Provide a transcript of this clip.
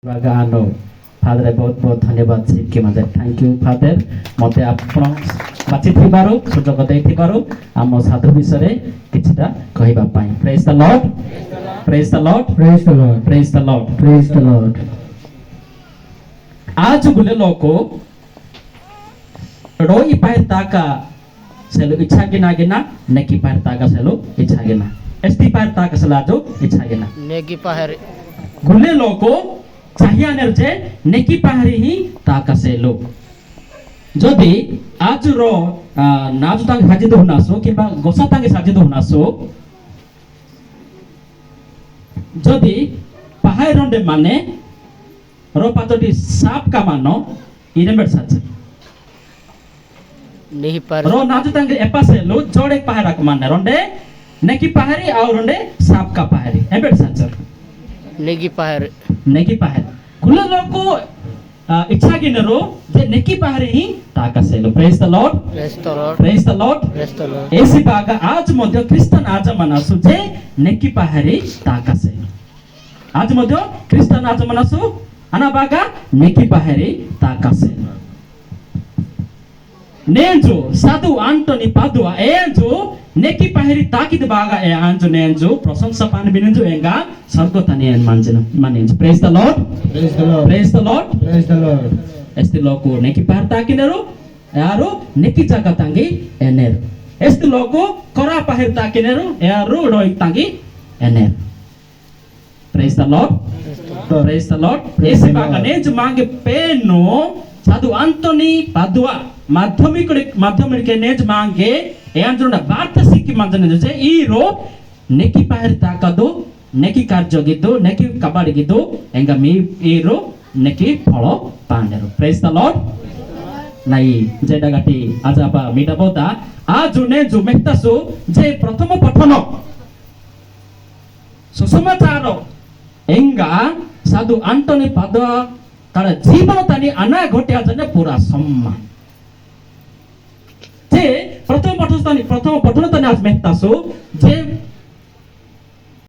गानो फादर बहुत बहुत धन्यवाद सिक्के मजे थैंक यू फादर मते आपण बाची थिबारो सुजोग देई थिबारो आम साधु विषय किछटा कहबा पाई praise the lord praise the lord Praise the Lord. Praise the lord Praise the Lord. आज गुले लोको रोई पाए ताका सेलो इच्छा गिना गिना नेकी पाए ताका सेलो इच्छा गिना एस्टी पाए ताका सलाजो इच्छा गिना नेगी पहर गुले लोको चाहिए नेरजे नेकी पाहरी ही ताका सेलो जदि आज रो नाजु तांग हाजी दो नासो किबा गोसा तांग साजी दो नासो जदि पाहाय रोंडे माने रो पातोटी साप का मानो इनेबेट साच नहीं पर रो नाजु तांग एपासेलो जोड़े पाहरा का माने रोंडे नेकी पाहरी और रोंडे साप का पाहरी एबेट साच नेगी पहर नेकी पाहर कुल लोको इच्छा गिनरो जे नेकी पाहरी ही ताका सेलो praise the lord restaurant praise the lord restaurant एसी बागा आज मध्य क्रिस्चियन आज मनासु जे नेकी पाहरी ताका सेलो आज मध्य क्रिस्चियन आज मनासु अना बागा नेकी पाहरी ताका सेलो नेंजो साधु आंटोनी पादुआ एंजो नेकी पाहरी ताकिद बागा ए आंजो नेंजो प्रशंसा पान बिनेंजो एंगा सर्गो तने मानजन मानेंजो praise the lord Praise the Lord. Praise the lord Praise the Lord. este loco neki parta kinero yaro neki jaga tangi ener este loco kora pahirta kinero yaro roi tangi ener praise the lord praise the lord Praise ese the baga Lord. ne jumange peno sadhu antoni padua माध्यमिक के नेज मांगे एंजोना बात सिक्की मांजने जे ईरो नेकी पहरता कदो नेकी कार्य गिदो नेकी कबाड़ी गिदो एंगा मी ईरो नेकी फलो पांडेरो प्रेज द लॉर्ड नाई जेडा गाटी आज आपा मीटा बोता आज ने जो मेहतासु जे प्रथम पठन सुसमाचारो एंगा साधु आंटोनी पाद तार जीवन तानी अना घटिया जने पूरा सम्मान जे प्रथम पठन तानी आज मेहतासु जे